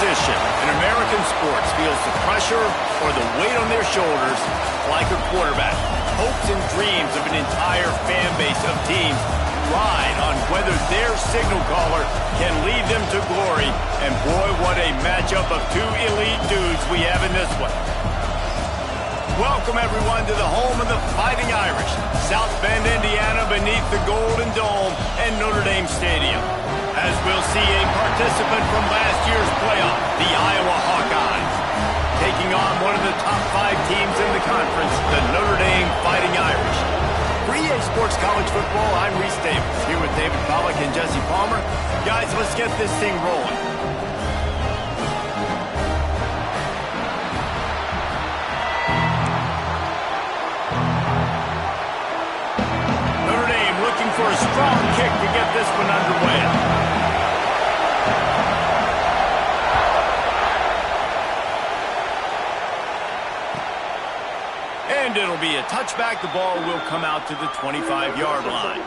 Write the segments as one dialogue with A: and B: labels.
A: position in American sports feels the pressure or the weight on their shoulders like a quarterback. Hopes and dreams of an entire fan base of teams ride on whether their signal caller can lead them to glory. And boy, what a matchup of two elite dudes we have in this one. Welcome, everyone, to the home of the Fighting Irish, South Bend, Indiana, beneath the Golden Dome and Notre Dame Stadium. As we'll see a participant from last year's playoff, the Iowa Hawkeyes, taking on one of the top 5 teams in the conference, the Notre Dame Fighting Irish. For EA Sports College Football, I'm Reese Davis, here with David Pollack and Jesse Palmer. Guys, let's get this thing rolling. Notre Dame looking for a strong kick to get this one underway. And it'll be a touchback. The ball will come out to the 25-yard line.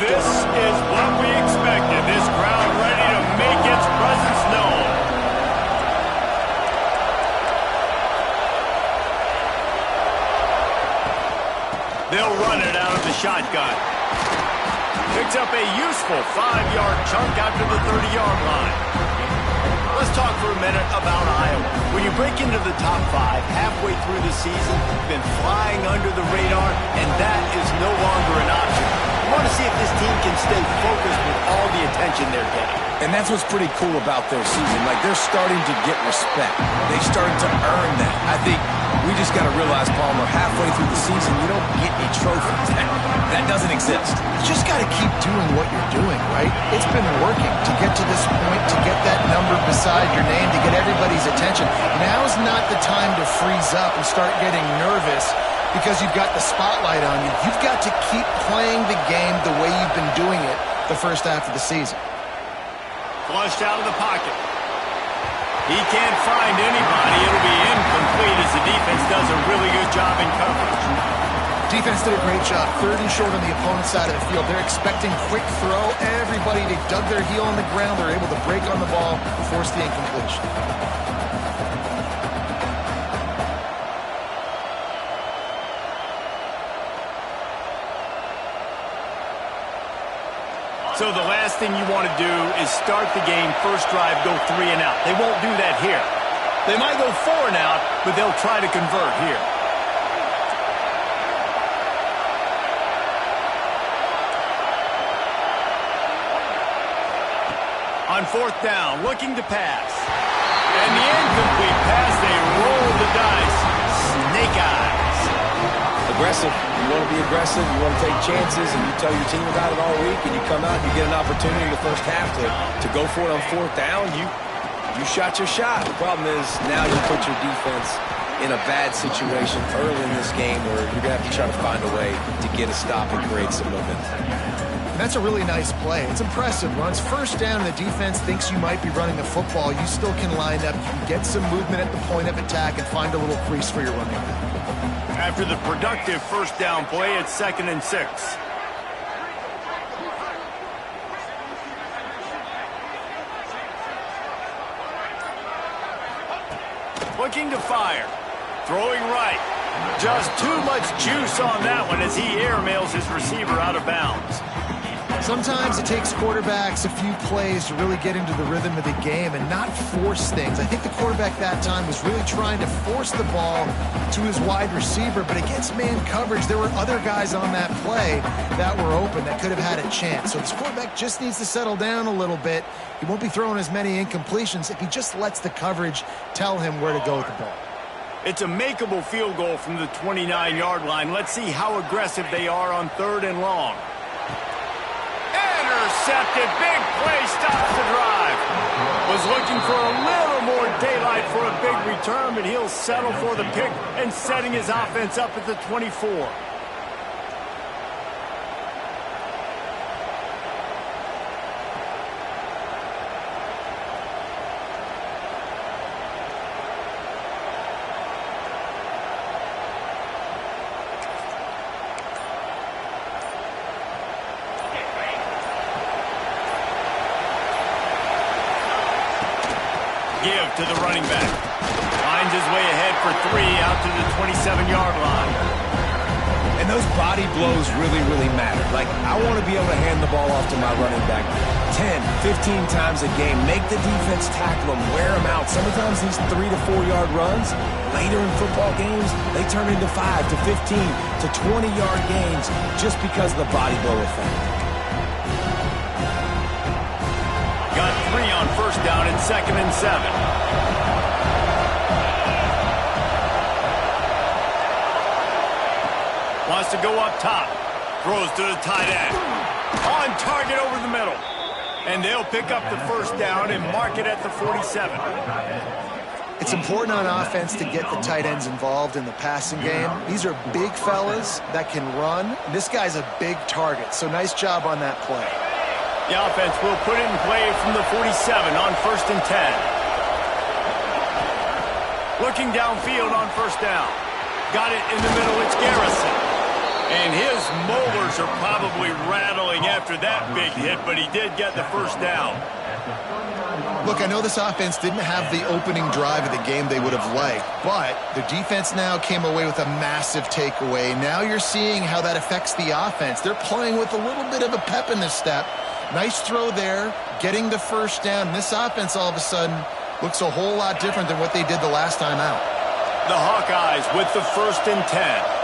A: This is what we expected. This crowd ready to make its presence known. They'll run it out of the shotgun. Picks up a useful 5-yard chunk out to the 30-yard line. Let's talk for a minute about Iowa. When you break into the top 5 halfway through the season, you've been flying under the radar, and that is no longer an option. You want to see if this team can stay focused with all the attention they're getting.
B: And that's what's pretty cool about their season. Like, they're starting to get respect. They started to earn that. I think we just got to realize, Palmer, halfway through the season, you don't get any trophies. That doesn't exist.
C: You just got to keep doing what you're doing, right? It's been working to get to this point, to get that number beside your name, to get everybody's attention. Now's not the time to freeze up and start getting nervous because you've got the spotlight on you. You've got to keep playing the game the way you've been doing it the first half of the season.
A: Flushed out of the pocket. He can't find anybody. It'll be incomplete as the defense does a really good job in coverage.
C: Defense did a great job. 3rd and short on the opponent's side of the field. They're expecting quick throw. Everybody, they dug their heel on the ground. They're able to break on the ball, force the incompletion.
A: So the last thing you want to do is start the game, first drive, go 3 and out. They won't do that here. They might go 4 and out, but they'll try to convert here. On 4th down, looking to pass. And the incomplete pass, they roll the dice. Snake eyes.
B: Aggressive. You want to be aggressive. You want to take chances, and you tell your team about it all week, and you come out and you get an opportunity the first half to go for it on 4th down. You shot your shot. The problem is now you put your defense in a bad situation early in this game where you're going to have to try to find a way to get a stop and create some momentum.
C: That's a really nice play. It's impressive. When it's 1st down and the defense thinks you might be running the football, you still can line up. You can get some movement at the point of attack and find a little crease for your running back.
A: After the productive 1st down play, it's 2nd and 6. Looking to fire. Throwing right. Just too much juice on that one as he airmails his receiver out of bounds.
C: Sometimes it takes quarterbacks a few plays to really get into the rhythm of the game and not force things. I think the quarterback that time was really trying to force the ball to his wide receiver, but against man coverage, there were other guys on that play that were open that could have had a chance. So this quarterback just needs to settle down a little bit. He won't be throwing as many incompletions if he just lets the coverage tell him where to go with the ball.
A: It's a makeable field goal from the 29-yard line. Let's see how aggressive they are on 3rd and long. Intercepted. Big play stops the drive. Was looking for a little more daylight for a big return, but he'll settle for the pick and setting his offense up at the 24. give to the running back. Finds his way ahead for 3 out to the 27-yard line.
B: And those body blows really, really matter. Like, I want to be able to hand the ball off to my running back 10, 15 times a game. Make the defense tackle them, wear them out. Sometimes these 3 to 4 yard runs, later in football games, they turn into 5 to 15 to 20-yard gains just because of the body blow effect.
A: Got 3 on first down and 2nd and 7. Wants to go up top. Throws to the tight end. On target over the middle. And they'll pick up the first down and mark it at the 47.
C: It's important on offense to get the tight ends involved in the passing game. These are big fellas that can run. This guy's a big target, so nice job on that play.
A: The offense will put it in play from the 47 on 1st and 10. Looking downfield on first down. Got it in the middle. It's Garrison. And his molars are probably rattling after that big hit, but he did get the first down.
C: Look, I know this offense didn't have the opening drive of the game they would have liked, but the defense now came away with a massive takeaway. Now you're seeing how that affects the offense. They're playing with a little bit of a pep in their step. Nice throw there, getting the first down. This offense all of a sudden looks a whole lot different than what they did the last time out.
A: The Hawkeyes with the 1st and 10.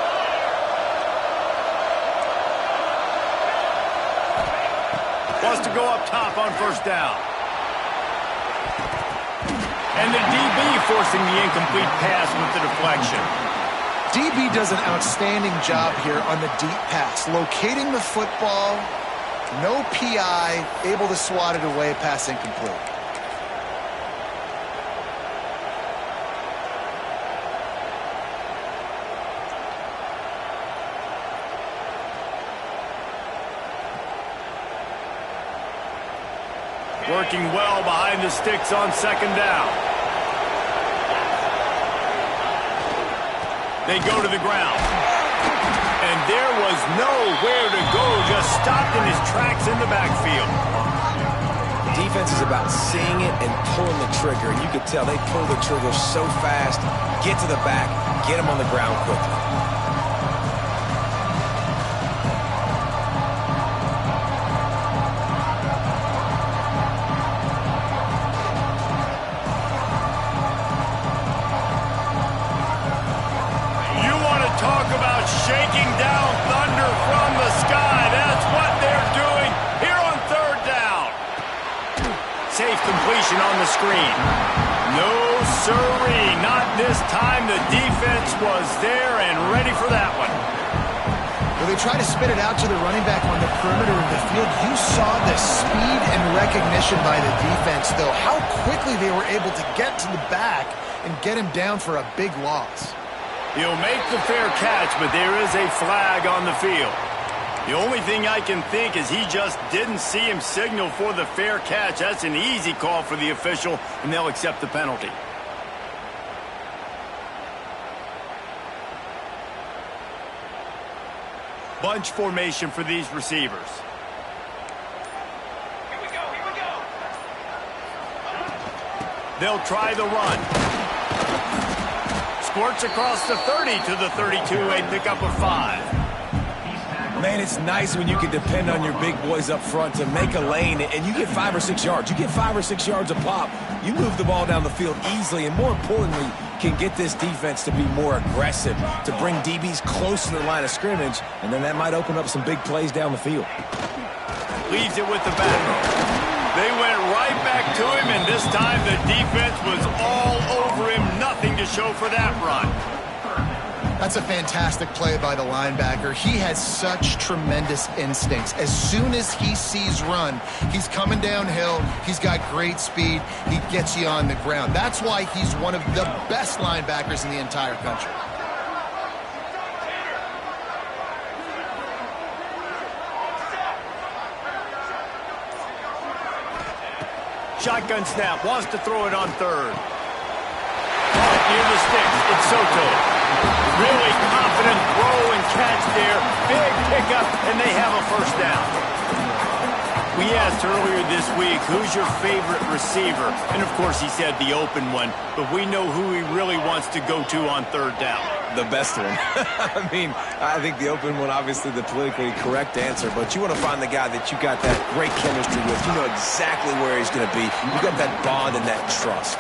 A: Wants to go up top on first down. And the DB forcing the incomplete pass with the deflection.
C: DB does an outstanding job here on the deep pass. Locating the football, no PI, able to swat it away, pass incomplete.
A: Working well behind the sticks on 2nd down. They go to the ground. And there was nowhere to go, just stopped in his tracks in the backfield.
B: Defense is about seeing it and pulling the trigger. And you can tell they pull the trigger so fast, get to the back, get him on the ground quickly.
A: Shaking down thunder from the sky. That's what they're doing here on 3rd down. Safe completion on the screen. No siree, not this time. The defense was there and ready for that one.
C: Well, they try to spit it out to the running back on the perimeter of the field. You saw the speed and recognition by the defense, though. How quickly they were able to get to the back and get him down for a big loss.
A: He'll make the fair catch, but there is a flag on the field. The only thing I can think is he just didn't see him signal for the fair catch. That's an easy call for the official, and they'll accept the penalty. Bunch formation for these receivers.
D: Here we go.
A: They'll try the run. Squirts across the 30 to the 32, a pickup of 5.
B: Man, it's nice when you can depend on your big boys up front to make a lane, and you get 5 or 6 yards. You get 5 or 6 yards a pop. You move the ball down the field easily, and more importantly, can get this defense to be more aggressive, to bring DBs close to the line of scrimmage, and then that might open up some big plays down the field.
A: Leaves it with the back. They went right back to him, and this time the defense was all over him. Nothing to show for that run.
C: That's a fantastic play by the linebacker. He has such tremendous instincts. As soon as he sees run, he's coming downhill. He's got great speed. He gets you on the ground. That's why he's one of the best linebackers in the entire country.
A: Shotgun snap, wants to throw it on 3rd. Near the sticks, it's Soto. Really confident throw and catch there. Big pickup, and they have a first down. We asked earlier this week, who's your favorite receiver? And, of course, he said the open one. But we know who he really wants to go to on third down.
B: The best one. I mean, I think the open one, obviously the politically correct answer, but you want to find the guy that you got that great chemistry with. You know exactly where he's going to be. You got that bond and that trust.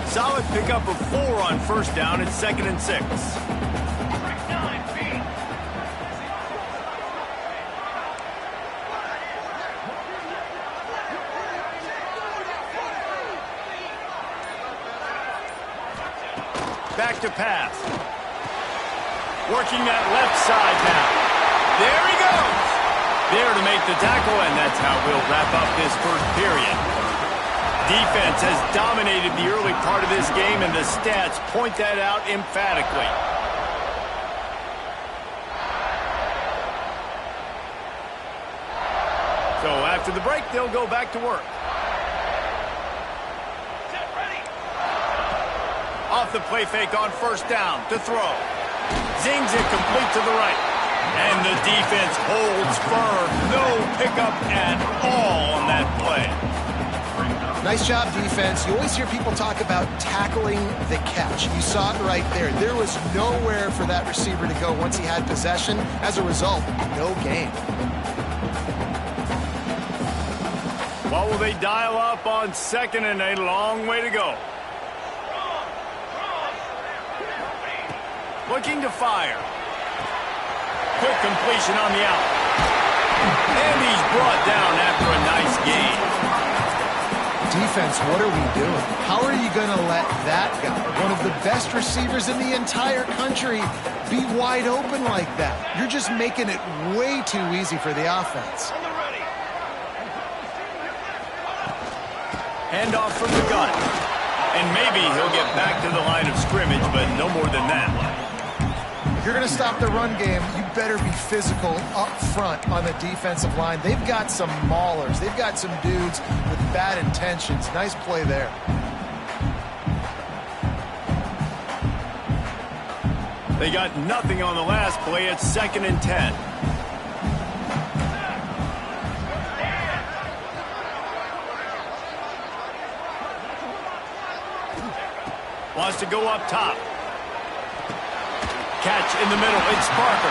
A: Solid pickup of 4 on first down. It's 2nd and 6. Back to pass. Working that left side now. There he goes. There to make the tackle, and that's how we'll wrap up this first period. Defense has dominated the early part of this game, and the stats point that out emphatically. So after the break, they'll go back to work. Off the play fake on first down to throw. Zings it complete to the right. And the defense holds firm. No pickup at all on that play.
C: Nice job, defense. You always hear people talk about tackling the catch. You saw it right there. There was nowhere for that receiver to go once he had possession. As a result, no gain.
A: What will they dial up on 2nd and a long way to go? Looking to fire. Quick completion on the out. And he's brought down after a nice gain.
C: Defense, what are we doing? How are you going to let that guy, one of the best receivers in the entire country, be wide open like that? You're just making it way too easy for the offense.
A: Handoff from the gun. And maybe he'll get back to the line of scrimmage, but no more than that.
C: If you're going to stop the run game, you better be physical up front on the defensive line. They've got some maulers. They've got some dudes with bad intentions. Nice play there.
A: They got nothing on the last play. It's 2nd and 10. Wants to go up top. Catch in the middle. It's Parker.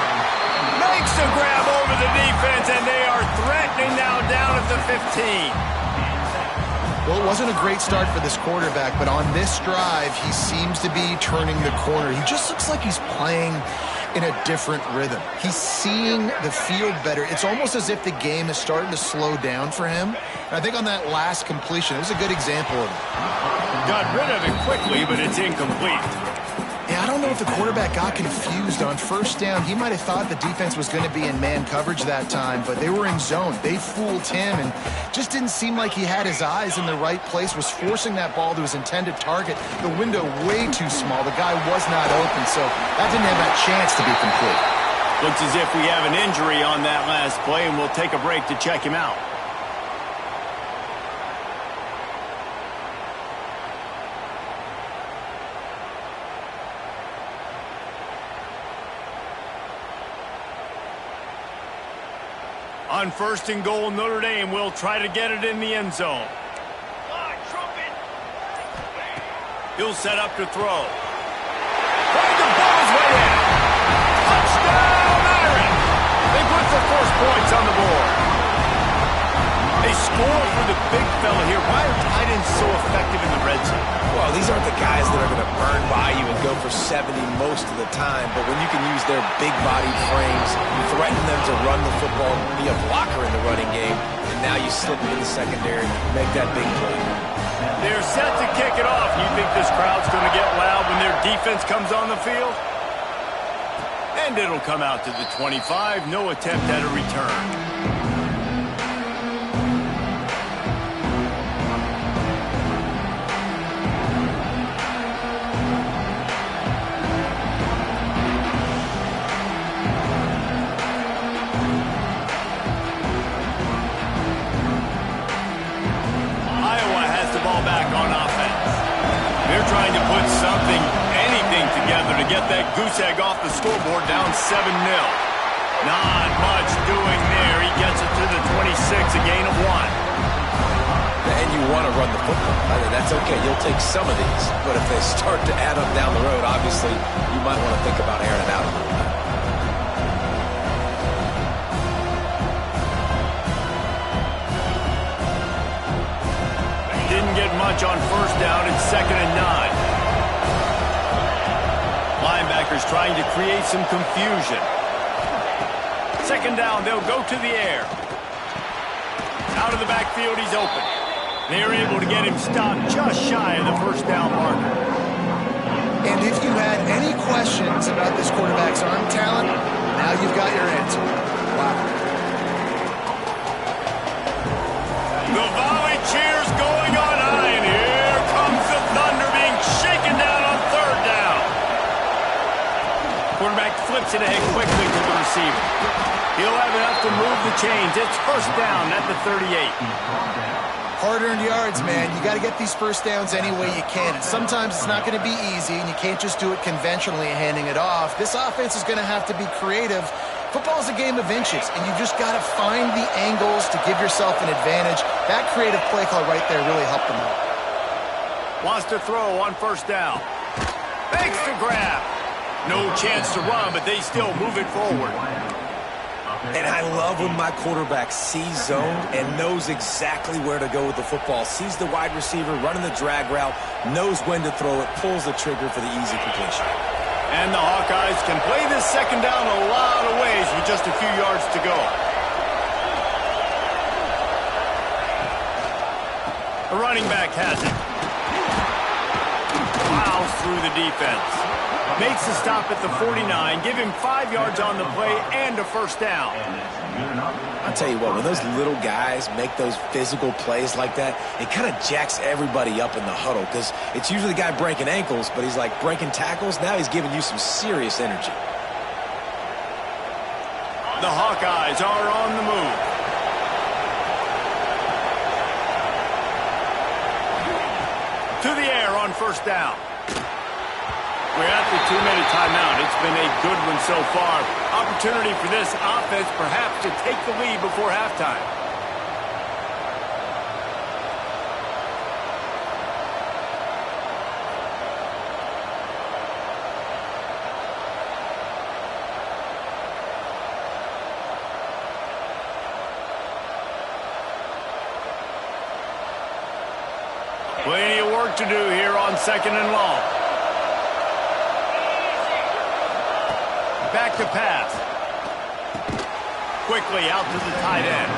A: Makes a grab over the defense, and they are threatening now down at the 15.
C: Well, it wasn't a great start for this quarterback, but on this drive, he seems to be turning the corner. He just looks like he's playing in a different rhythm. He's seeing the field better. It's almost as if the game is starting to slow down for him. And I think on that last completion, it was a good example of it.
A: Got rid of it quickly, but it's incomplete.
C: Yeah, I don't know if the quarterback got confused on first down. He might have thought the defense was going to be in man coverage that time, but they were in zone. They fooled him and just didn't seem like he had his eyes in the right place, was forcing that ball to his intended target. The window way too small. The guy was not open, so that didn't have that chance to be complete.
A: Looks as if we have an injury on that last play, and we'll take a break to check him out. On 1st and goal, Notre Dame will try to get it in the end zone. He'll set up to throw. Trying to ball his way in. Touchdown, Aaron! They put the first points on the board. They score for the big fella here. Why are tight ends so effective in the red zone?
B: Well, these aren't the guys that are going to burn by you and go for 70 most of the time, but when you can use their big-bodied frames, you threaten them to run the football, be a blocker in the running game, and now you slip into the secondary, make that big play.
A: They're set to kick it off. You think this crowd's going to get loud when their defense comes on the field? And it'll come out to the 25. No attempt at a return. Back on offense. They're trying to put something to get that goose egg off the scoreboard, down 7-0. Not much doing there. He gets it to the 26, a gain of 1.
B: And you want to run the football. That's okay. You'll take some of these. But if they start to add up down the road, obviously, you might want to think about airing it out a little bit.
A: Didn't get much on first down. It's 2nd and 9. Linebackers trying to create some confusion. 2nd down, they'll go to the air. Out of the backfield, he's open. They're able to get him stopped just shy of the first down marker.
C: And if you had any questions about this quarterback's arm talent, now you've got your answer. Wow.
A: The volley cheers going on high, and here comes the thunder being shaken down on 3rd down. Quarterback flips it ahead quickly to the receiver. He'll have enough to move the chains. It's 1st down at the 38.
C: Hard-earned yards, man. You got to get these first downs any way you can. And sometimes it's not going to be easy, and you can't just do it conventionally handing it off. This offense is going to have to be creative. Football is a game of inches, and you just got to find the angles to give yourself an advantage. That creative play call right there really helped them out.
A: Wants to throw on 1st down. Makes the grab. No chance to run, but they still move it forward.
B: And I love when my quarterback sees zone and knows exactly where to go with the football. Sees the wide receiver running the drag route, knows when to throw it, pulls the trigger for the easy completion.
A: And the Hawkeyes can play this 2nd down a lot of ways with just a few yards to go. The running back has it. Plows through the defense. Makes the stop at the 49. Give him 5 yards on the play and a 1st down.
B: I'll tell you what, when those little guys make those physical plays like that, it kind of jacks everybody up in the huddle because it's usually the guy breaking ankles, but he's like breaking tackles. Now he's giving you some serious energy.
A: The Hawkeyes are on the move. To the air on 1st down. We're at the 2-minute timeout. It's been a good one so far. Opportunity for this offense perhaps to take the lead before halftime. Plenty of work to do here on 2nd and long. Back to pass. Quickly out to the tight end.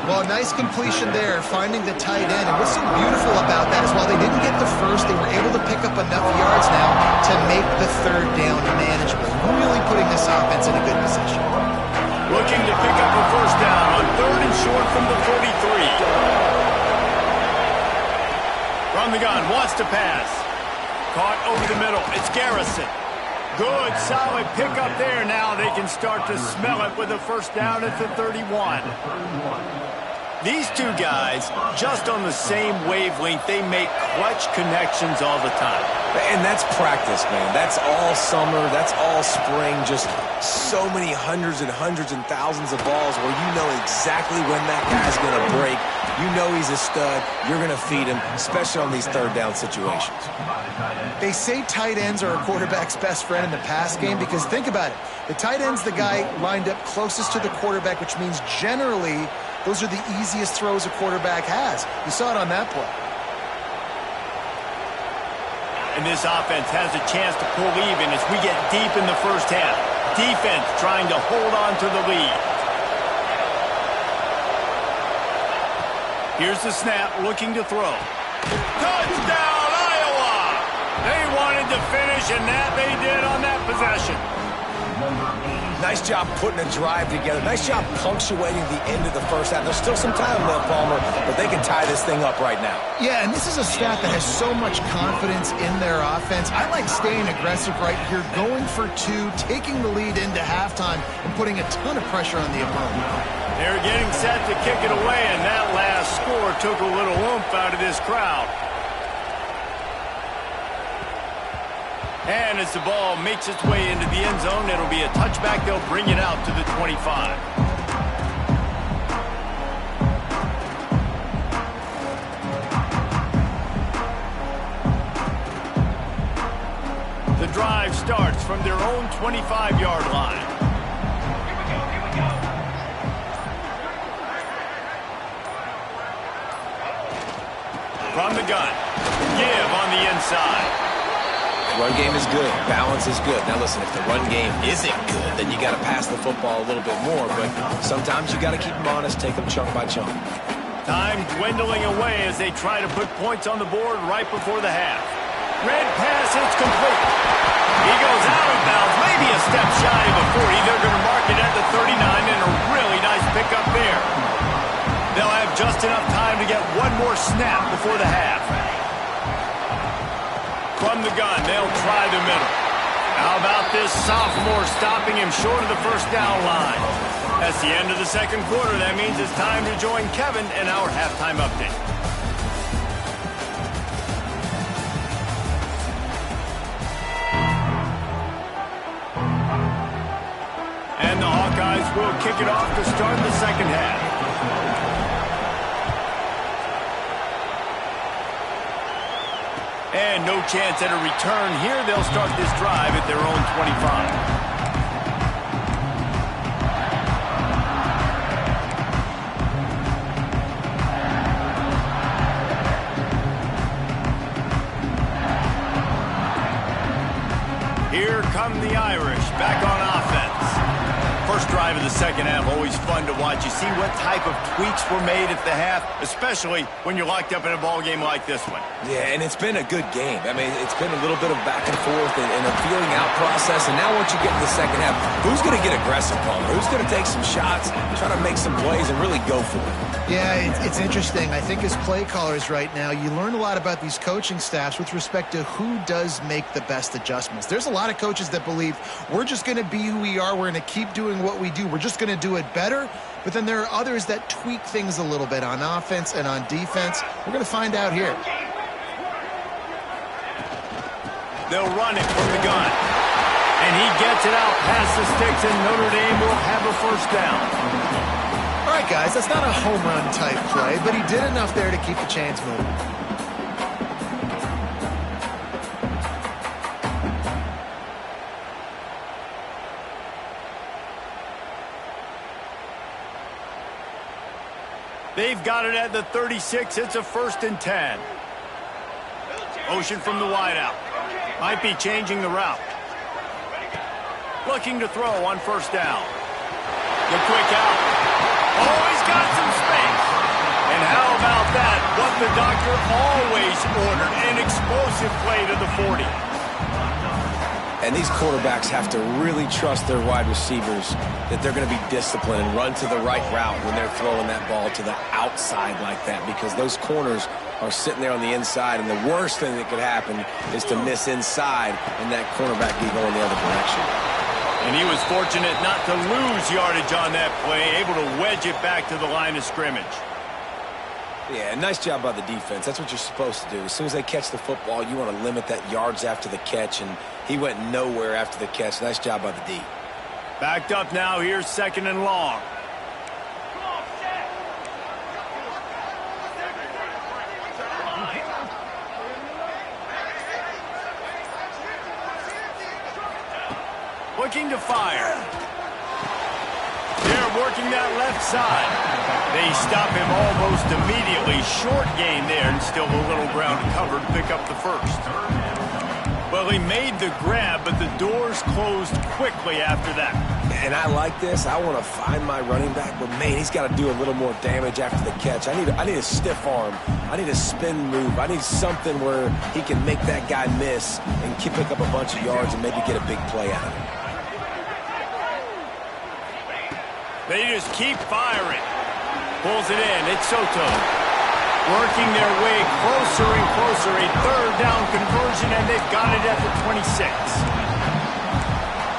C: Well, nice completion there, finding the tight end. And what's so beautiful about that is while they didn't get the first, they were able to pick up enough yards now to make the 3rd down manageable. Really putting this offense in a good position.
A: Looking to pick up a 1st down on 3rd and short from the 43. From the gun, wants to pass. Caught over the middle. It's Garrison. Good, solid pickup there. Now they can start to smell it with a 1st down at the 31. These two guys, just on the same wavelength, they make clutch connections all the time.
B: And that's practice, man. That's all summer. That's all spring. Just so many hundreds and thousands of balls where you know exactly when that guy's going to break. You know he's a stud. You're going to feed him, especially on these 3rd down situations.
C: They say tight ends are a quarterback's best friend in the pass game because think about it. The tight end's the guy lined up closest to the quarterback, which means generally those are the easiest throws a quarterback has. You saw it on that play.
A: And this offense has a chance to pull even as we get deep in the 1st half. Defense trying to hold on to the lead. Here's the snap, looking to throw. Touchdown, Iowa! They wanted to finish, and that they did on that possession.
B: Nice job putting a drive together. Nice job punctuating the end of the 1st half. There's still some time left, Palmer, but they can tie this thing up right now.
C: Yeah, and this is a staff that has so much confidence in their offense. I like staying aggressive right here, going for 2, taking the lead into halftime, and putting a ton of pressure on the opponent.
A: They're getting set to kick it away, and that last score took a little oomph out of this crowd. And as the ball makes its way into the end zone, it'll be a touchback. They'll bring it out to the 25. The drive starts from their own 25-yard line. From the gun, give on the inside.
B: Run game is good. Balance is good. Now listen, if the run game isn't good, then you got to pass the football a little bit more. But sometimes you got to keep them honest, take them chunk by chunk.
A: Time dwindling away as they try to put points on the board right before the half. Red pass, it's complete. He goes out of bounds, maybe a step shy of the 40. They're going to mark it at the 39, and a really nice pickup there. They'll have just enough time to get one more snap before the half. From the gun, they'll try the middle. How about this sophomore stopping him short of the first down line? That's the end of the second quarter. That means it's time to join Kevin in our halftime update. And the Hawkeyes will kick it off to start the second half. And no chance at a return here. They'll start this drive at their own 25. Here come the Irish back on offense. First drive of the second half, always fun to watch. You see what type of tweaks were made at the half, especially when you're locked up in a ball game like this one.
B: Yeah, and it's been a good game. I mean, it's been a little bit of back and forth and a feeling out process. And now once you get to the second half, who's going to get aggressive, Palmer? Who's going to take some shots, try to make some plays, and really go for it?
C: Yeah, it's interesting. I think as play callers right now, you learn a lot about these coaching staffs with respect to who does make the best adjustments. There's a lot of coaches that believe we're just going to be who we are. We're going to keep doing what we do. We're just going to do it better. But then there are others that tweak things a little bit on offense and on defense. We're going to find out here.
A: They'll run it from the gun. And he gets it out past the sticks, and Notre Dame will have a first down.
C: All right, guys, that's not a home run type play, but he did enough there to keep the chains moving.
A: They've got it at the 36. It's a 1st and 10. Motion from the wideout. Might be changing the route. Looking to throw on first down. The quick out. Oh, he's got some space. And how about that? What the doctor always ordered. An explosive play to the 40.
B: And these quarterbacks have to really trust their wide receivers that they're going to be disciplined and run to the right route when they're throwing that ball to the outside like that, because those corners are sitting there on the inside, and the worst thing that could happen is to miss inside and that cornerback be going the other direction.
A: And he was fortunate not to lose yardage on that play, able to wedge it back to the line of scrimmage.
B: Yeah, nice job by the defense. That's what you're supposed to do. As soon as they catch the football, you want to limit that yards after the catch, and he went nowhere after the catch. Nice job by the D.
A: Backed up now. Here's 2nd and long. Looking to fire. They're working that left side. They stop him almost immediately. Short gain there, and still a little ground cover to pick up the first. Well, he made the grab, but the doors closed quickly after that.
B: And I like this. I want to find my running back, but man, he's got to do a little more damage after the catch. I need a stiff arm. I need a spin move. I need something where he can make that guy miss and pick up a bunch of yards and maybe get a big play out of it.
A: They just keep firing. Pulls it in. It's Soto. Working their way closer and closer. A 3rd down conversion, and they've got it at the 26.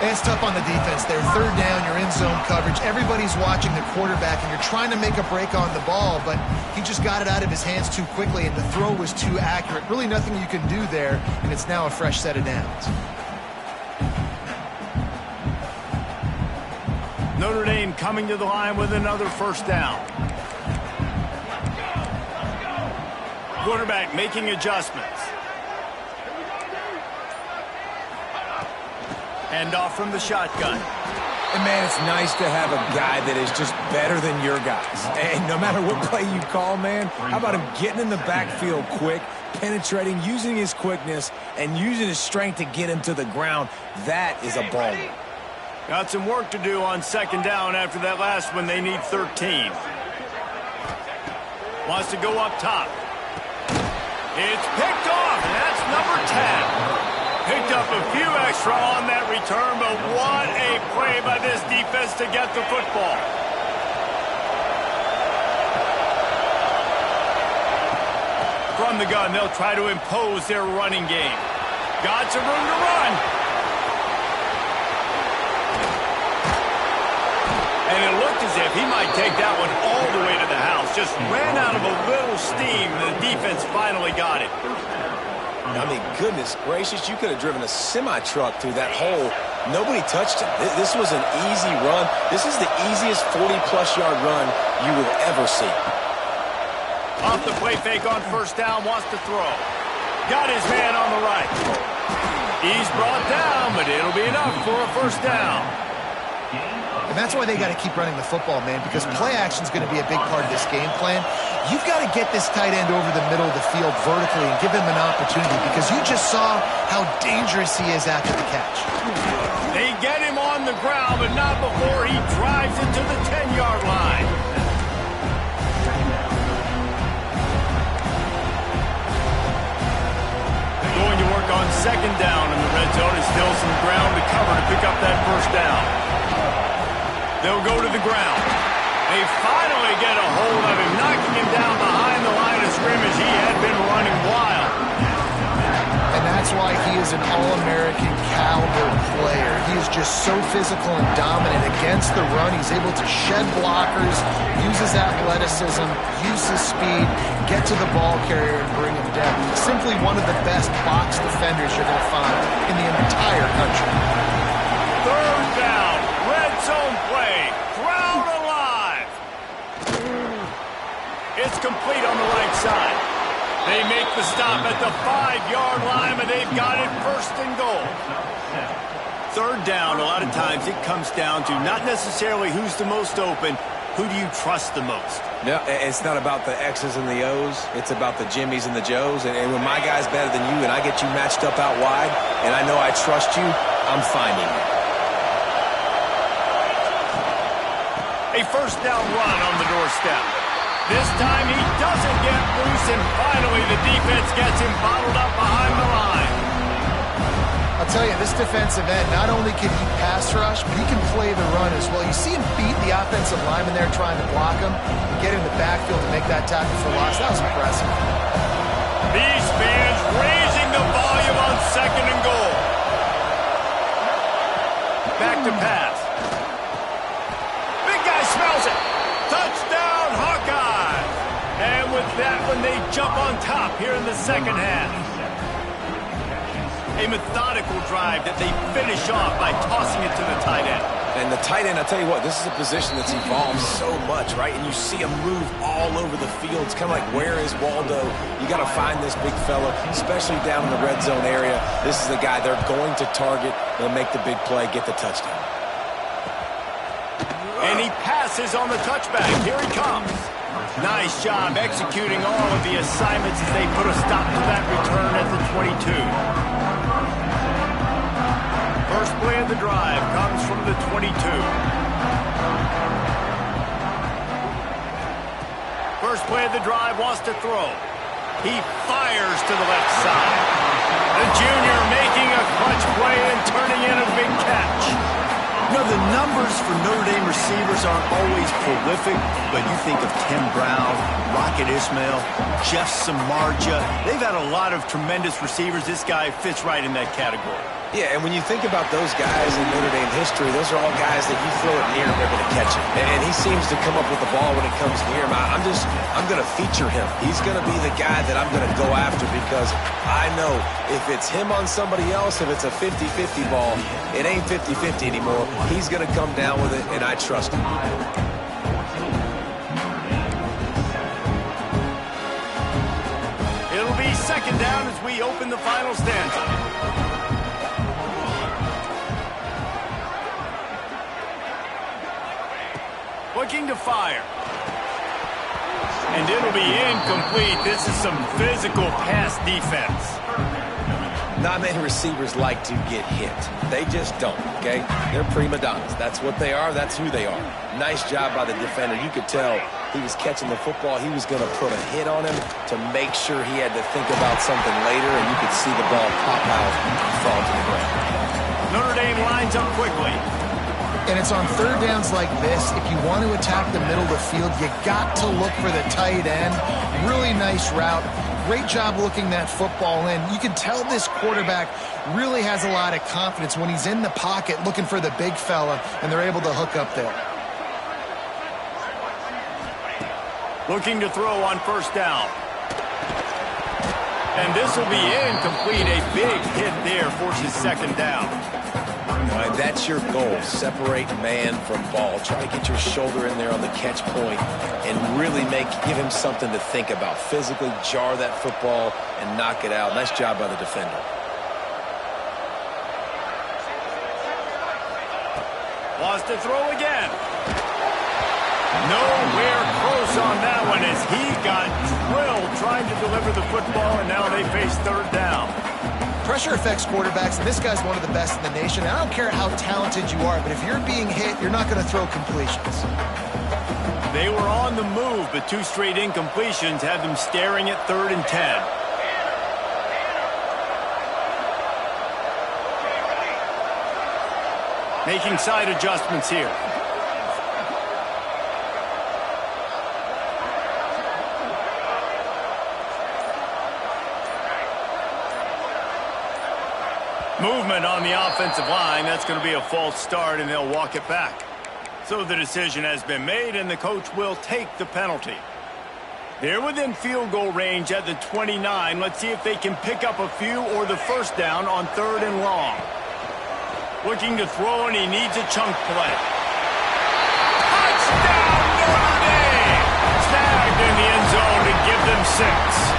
C: It's tough on the defense there. Third down, you're in zone coverage. Everybody's watching the quarterback, and you're trying to make a break on the ball, but he just got it out of his hands too quickly, and the throw was too accurate. Really nothing you can do there, and it's now a fresh set of downs.
A: Notre Dame coming to the line with another first down. Quarterback making adjustments. Hand off from the shotgun.
B: And, man, it's nice to have a guy that is just better than your guys. And no matter what play you call, man, how about him getting in the backfield quick, penetrating, using his quickness, and using his strength to get him to the ground. That is a baller.
A: Got some work to do on second down after that last one. They need 13. Wants to go up top. It's picked off, and that's number 10. Picked up a few extra on that return, but what a play by this defense to get the football. From the gun, they'll try to impose their running game. Got some room to run. And it looked as if he might take that one all the way to the house. Just ran out of a little steam. The defense finally got it.
B: I mean, goodness gracious, you could have driven a semi-truck through that hole. Nobody touched him. This was an easy run. This is the easiest 40-plus yard run you will ever see.
A: Off the play fake on first down, wants to throw. Got his man on the right. He's brought down, but it'll be enough for a first down.
C: And that's why they got to keep running the football, man, because play action is going to be a big part of this game plan. You've got to get this tight end over the middle of the field vertically and give him an opportunity, because you just saw how dangerous he is after the catch.
A: They get him on the ground, but not before he drives it to the 10-yard line. Going to work on second down in the red zone. Is still some ground to cover to pick up that first down. They'll go to the ground. They finally get a hold of him, knocking him down behind the line of scrimmage. He had been running wild.
C: And that's why he is an All-American caliber player. He is just so physical and dominant against the run. He's able to shed blockers, use his athleticism, use his speed, get to the ball carrier and bring him down. Simply one of the best box defenders you're going to find in the entire country.
A: Third down, red zone play, crowd alive. It's complete on the right side. They make the stop at the 5-yard line, but they've got it first and goal. Third down, a lot of times it comes down to not necessarily who's the most open, who do you trust the most?
B: No, it's not about the X's and the O's. It's about the Jimmies and the Joes. And when my guy's better than you and I get you matched up out wide and I know I trust you, I'm finding you.
A: A first down run on the doorstep. This time he doesn't get loose, and finally the defense gets him bottled up behind the line.
C: I'll tell you, this defensive end, not only can he pass rush, but he can play the run as well. You see him beat the offensive lineman there trying to block him, get in the backfield to make that tackle for loss. That was impressive.
A: These fans raising the volume on second and goal. Back to pass. Big guy smells it. Touchdown, Hawkeye! And with that one, they jump on top here in the second half. A methodical drive that they finish off by tossing it to the tight end.
B: And the tight end, I'll tell you what, this is a position that's evolved so much, right? And you see him move all over the field. It's kind of like, where is Waldo? You got to find this big fella, especially down in the red zone area. This is the guy they're going to target. They'll make the big play, get the touchdown.
A: And he passes on the touchback. Here he comes. Nice job executing all of the assignments as they put a stop to that return at the 22. First play of the drive comes from the 22. First play of the drive wants to throw. He fires to the left side. The junior making a clutch play and turning in a big catch. You know, the numbers for Notre Dame receivers aren't always prolific, but you think of Tim Brown, Rocket Ismail, Jeff Samardzija. They've had a lot of tremendous receivers. This guy fits right in that category.
B: Yeah, and when you think about those guys in Notre Dame history, those are all guys that you throw it near and they're going to catch it. And he seems to come up with the ball when it comes near him. I'm going to feature him. He's going to be the guy that I'm going to go after because I know if it's him on somebody else, if it's a 50-50 ball, it ain't 50-50 anymore. He's going to come down with it, and I trust him.
A: It'll be second down as we open the final stanza. Looking to fire. And it'll be incomplete. This is some physical pass defense.
B: Not many receivers like to get hit. They just don't, okay? They're prima donnas. That's what they are. That's who they are. Nice job by the defender. You could tell he was catching the football. He was going to put a hit on him to make sure he had to think about something later, and you could see the ball pop out and fall to the ground.
A: Notre Dame lines up quickly.
C: And it's on third downs like this. If you want to attack the middle of the field, you got to look for the tight end. Really nice route. Great job looking that football in. You can tell this quarterback really has a lot of confidence when he's in the pocket looking for the big fella, and they're able to hook up there.
A: Looking to throw on first down. And this will be incomplete. A big hit there forces second down.
B: All right, that's your goal. Separate man from ball. Try to get your shoulder in there on the catch point and really give him something to think about. Physically jar that football and knock it out. Nice job by the defender.
A: Wants to throw again. Nowhere close on that one as he got drilled trying to deliver the football, and now they face third down.
C: Pressure affects quarterbacks, and this guy's one of the best in the nation. And I don't care how talented you are, but if you're being hit, you're not going to throw completions.
A: They were on the move, but two straight incompletions had them staring at 3rd and 10. Making side adjustments here. Movement on the offensive line. That's going to be a false start, and they'll walk it back. So the decision has been made, and the coach will take the penalty. They're within field goal range at the 29. Let's see if they can pick up a few or the first down on 3rd and long. Looking to throw, and he needs a chunk play. Touchdown, Notre Dame! Snagged in the end zone to give them 6.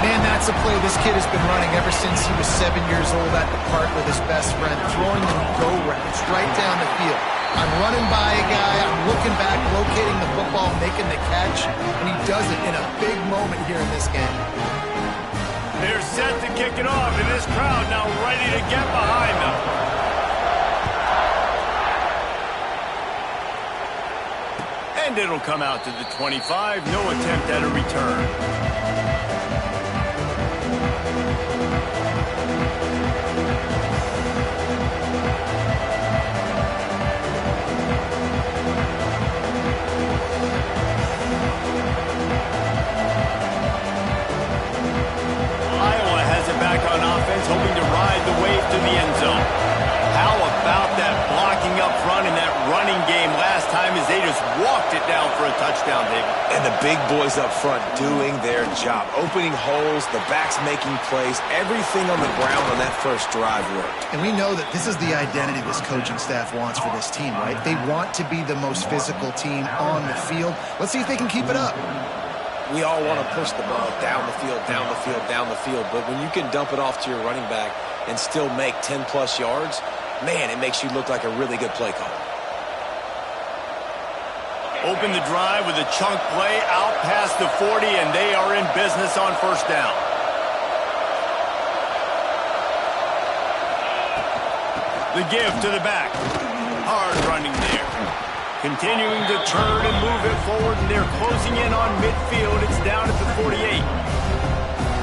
C: Man, that's a play this kid has been running ever since he was 7 years old at the park with his best friend, throwing them go routes right down the field. I'm running by a guy, I'm looking back, locating the football, making the catch, and he does it in a big moment here in this game.
A: They're set to kick it off, and this crowd now ready to get behind them. And it'll come out to the 25. No attempt at a return. Hoping to ride the wave to the end zone. How about that blocking up front in that running game last time as they just walked it down for a touchdown, David?
B: And the big boys up front doing their job. Opening holes, the backs making plays, everything on the ground on that first drive worked.
C: And we know that this is the identity this coaching staff wants for this team, right? They want to be the most physical team on the field. Let's see if they can keep it up.
B: We all want to push the ball down the field, down the field, down the field. But when you can dump it off to your running back and still make 10-plus yards, man, it makes you look like a really good play call.
A: Open the drive with a chunk play out past the 40, and they are in business on first down. The give to the back. Hard running there. Continuing to turn and move it forward, and they're closing in on midfield. It's down at the 48.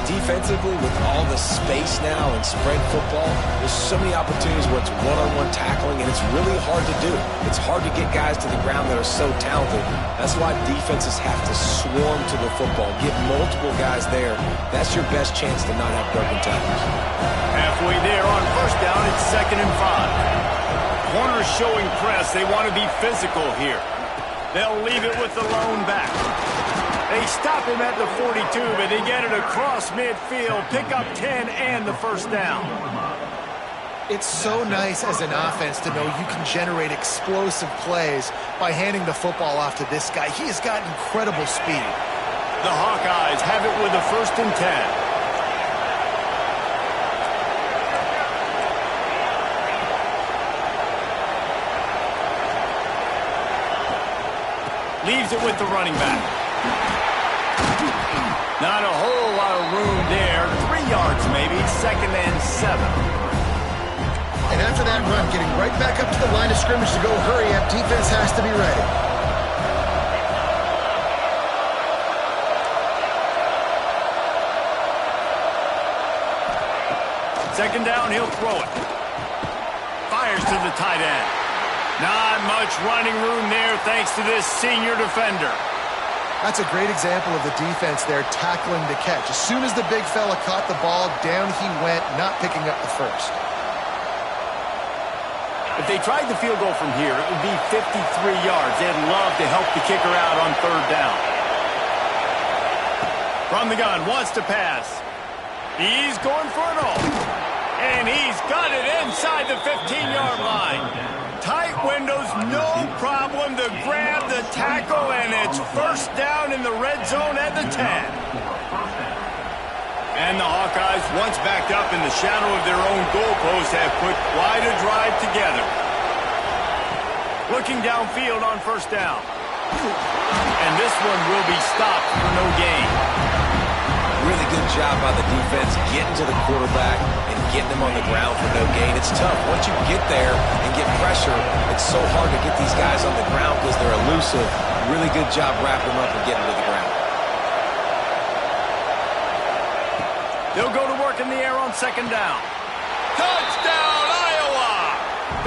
B: defensively, with all the space now and spread football, there's so many opportunities where it's one-on-one tackling, and it's really hard to do. It's hard to get guys to the ground that are so talented. That's why defenses have to swarm to the football, get multiple guys there. That's your best chance to not have broken tackles.
A: Halfway there on first down, it's 2nd and 5. Corners showing press. They want to be physical here. They'll leave it with the lone back. They stop him at the 42, but they get it across midfield, pick up 10 and the first down.
C: It's so nice as an offense to know you can generate explosive plays by handing the football off to this guy. He has got incredible speed.
A: The Hawkeyes have it with a 1st and 10. Leaves it with the running back. Not a whole lot of room there. 3 yards maybe. 2nd and 7.
C: And after that run, getting right back up to the line of scrimmage to go hurry up. Defense has to be ready.
A: 2nd down, he'll throw it. Fires to the tight end. Not much running room there thanks to this senior defender.
C: That's a great example of the defense there tackling the catch. As soon as the big fella caught the ball, down he went, not picking up the first.
A: If they tried the field goal from here, it would be 53 yards. They'd love to help the kicker out on 3rd down. From the gun, wants to pass. He's going for it all. And he's got it inside the 15-yard line. Tight windows, no problem to grab the tackle, and it's 1st down in the red zone at the 10. And the Hawkeyes, once backed up in the shadow of their own goalpost, have put quite a drive together. Looking downfield on 1st down. And this one will be stopped for no gain.
B: Really good job by the defense getting to the quarterback and getting him on the ground for no gain. It's tough. Once you get there and get pressure, it's so hard to get these guys on the ground because they're elusive. Really good job wrapping them up and getting to the ground.
A: They'll go to work in the air on 2nd down. Touchdown, Iowa!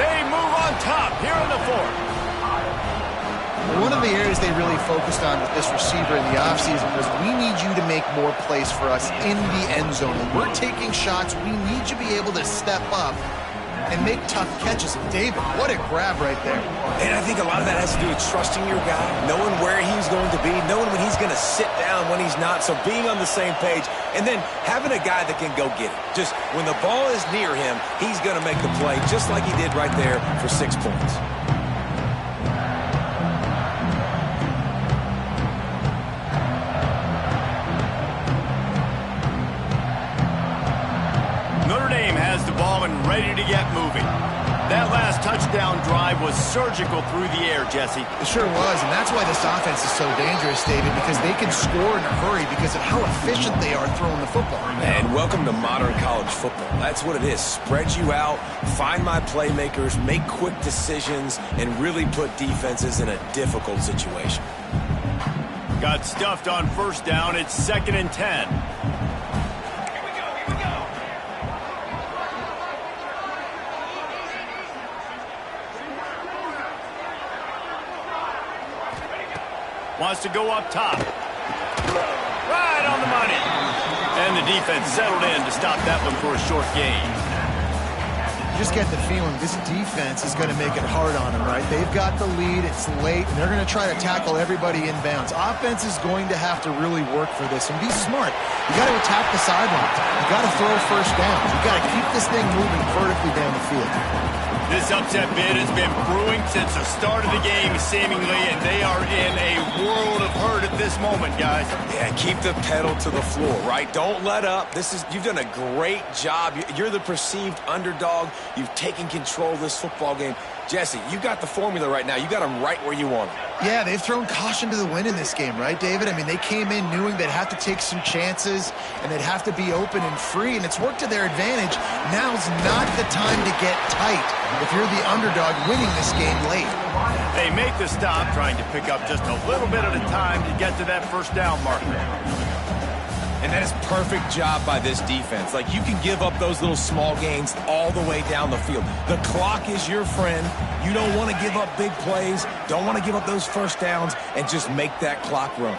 A: They move on top here in the 4th.
C: One of the areas they really focused on with this receiver in the offseason was we need you to make more plays for us in the end zone. When we're taking shots, we need you to be able to step up and make tough catches. And David, what a grab right there.
B: And I think a lot of that has to do with trusting your guy, knowing where he's going to be, knowing when he's going to sit down, when he's not. So being on the same page, and then having a guy that can go get it. Just when the ball is near him, he's going to make the play, just like he did right there for 6 points.
A: Notre Dame has the ball and ready to get moving. That last touchdown drive was surgical through the air, Jesse.
C: It sure was, and that's why this offense is so dangerous, David, because they can score in a hurry because of how efficient they are throwing the football.
B: And welcome to modern college football. That's what it is. Spread you out, find my playmakers, make quick decisions, and really put defenses in a difficult situation.
A: Got stuffed on 1st down. It's 2nd and 10. Wants to go up top. Right on the money. And the defense settled in to stop that one for a short gain.
C: You just get the feeling this defense is going to make it hard on them, right? They've got the lead, it's late, and they're going to try to tackle everybody inbounds. Offense is going to have to really work for this and be smart. You got to attack the sidelines. You got to throw 1st down. You got to keep this thing moving vertically down the field.
A: This upset bid has been brewing since the start of the game, seemingly, and they are in a world of hurt at this moment, guys.
B: Yeah, keep the pedal to the floor, right? Don't let up. You've done a great job. You're the perceived underdog. You've taken control of this football game. Jesse, you got the formula right now. You got them right where you want them.
C: Yeah, they've thrown caution to the wind in this game, right, David? I mean, they came in knowing they'd have to take some chances and they'd have to be open and free, and it's worked to their advantage. Now's not the time to get tight if you're the underdog winning this game late.
A: They make the stop, trying to pick up just a little bit at a time to get to that 1st down marker.
B: And that is perfect job by this defense. Like, you can give up those little small gains all the way down the field. The clock is your friend. You don't want to give up big plays, don't want to give up those first downs, and just make that clock run.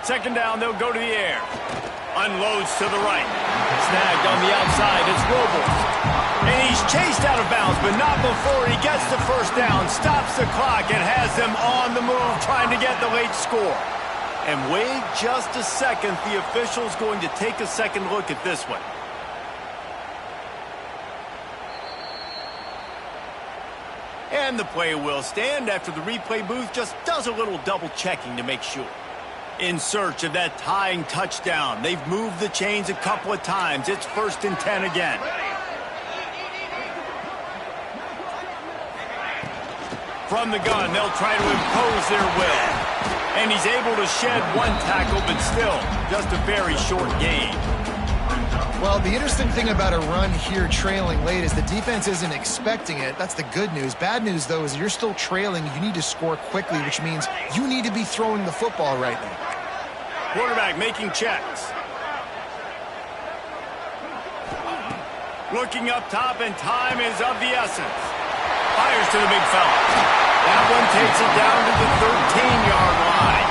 A: Second down, they'll go to the air. Unloads to the right. Snagged on the outside, it's Robles. And he's chased out of bounds, but not before he gets the first down, stops the clock, and has them on the move trying to get the late score. And wait just a second, the official's going to take a second look at this one. And the play will stand after the replay booth just does a little double checking to make sure. In search of that tying touchdown. They've moved the chains a couple of times. It's 1st and 10 again. From the gun, they'll try to impose their will. And he's able to shed one tackle, but still, just a very short gain.
C: Well, the interesting thing about a run here trailing late is the defense isn't expecting it. That's the good news. Bad news, though, is you're still trailing. You need to score quickly, which means you need to be throwing the football right now.
A: Quarterback making checks. Looking up top, and time is of the essence. Fires to the big fella. That one takes it down to the 13-yard line.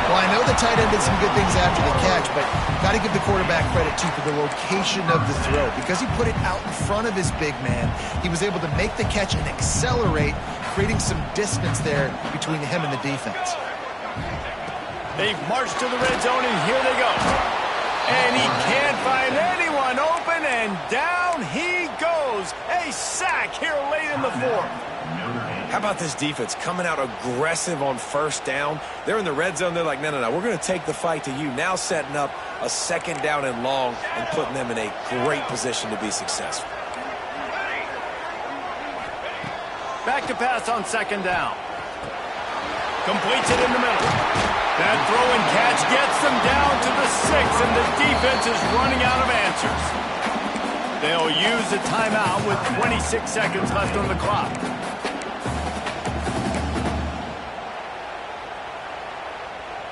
C: Well, I know the tight end did some good things after the catch, but got to give the quarterback credit, too, for the location of the throw. Because he put it out in front of his big man, he was able to make the catch and accelerate, creating some distance there between him and the defense.
A: They've marched to the red zone, and here they go. And he can't find anyone open, and down he goes. A sack here late in the fourth.
B: How about this defense coming out aggressive on first down? They're in the red zone. They're like, no, we're going to take the fight to you. Now setting up a second down and long and putting them in a great position to be successful.
A: Back to pass on second down. Completes it in the middle. That throw and catch gets them down to the 6, and the defense is running out of answers. They'll use a timeout with 26 seconds left on the clock.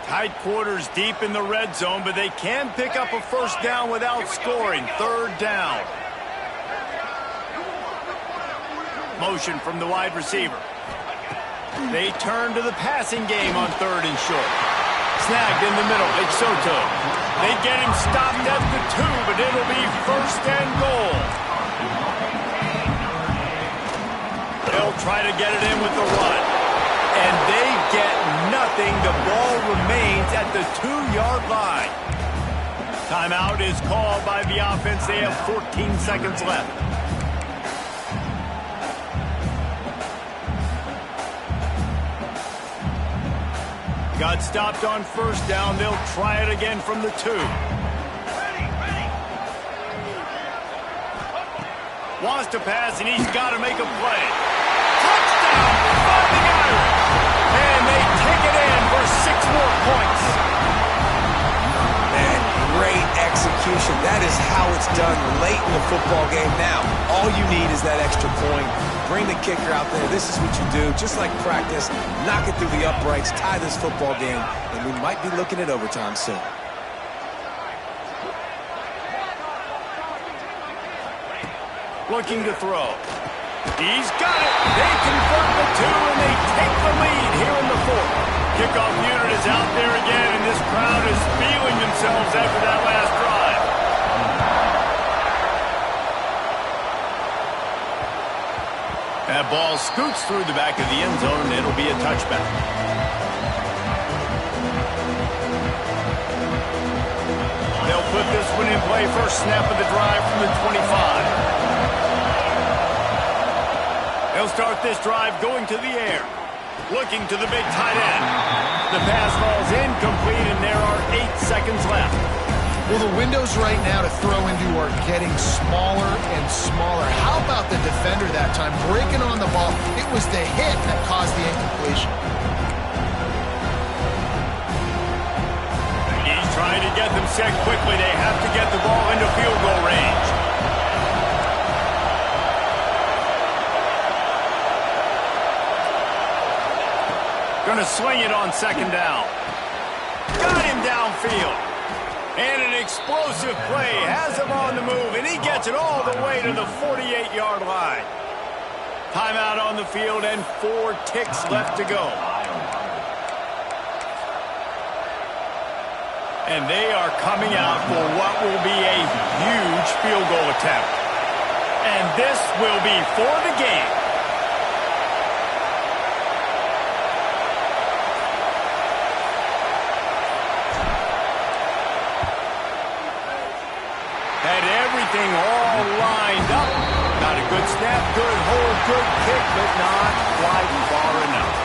A: Tight quarters deep in the red zone, but they can pick up a first down without scoring. Third down. Motion from the wide receiver. They turn to the passing game on 3rd and short. Snagged in the middle. It's Soto. They get him stopped at the 2, but it'll be 1st and goal. They'll try to get it in with the run. And they get nothing. The ball remains at the 2-yard line. Timeout is called by the offense. They have 14 seconds left. Got stopped on first down. They'll try it again from the 2. Wants to pass, and he's got to make a play. Touchdown! Fighting Irish! And they take it in for 6 more points.
B: Man, great execution. That is how it's done late in the football game. Now, all you need is that extra point. Bring the kicker out there. This is what you do. Just like practice, knock it through the uprights, tie this football game, and we might be looking at overtime soon.
A: Looking to throw. He's got it. They convert the 2, and they take the lead here in the 4th. Kickoff unit is out there again, and this crowd is feeling themselves after that last drive. That ball scoots through the back of the end zone, and it'll be a touchback. They'll put this one in play. First snap of the drive from the 25. They'll start this drive going to the air. Looking to the big tight end. The pass falls incomplete, and there are 8 seconds left.
C: Well, the windows right now to throw into are getting smaller and smaller. How about the defender that time? Breaking on the ball. It was the hit that caused the incompletion.
A: He's trying to get them set quickly. They have to get the ball into field goal range. Going to swing it on second down. Got him downfield. And an explosive play has him on the move, and he gets it all the way to the 48-yard line. Timeout on the field and 4 ticks left to go. And they are coming out for what will be a huge field goal attempt. And this will be for the game. Had everything all lined up. Got a good snap, good hold, good kick, but not quite far enough.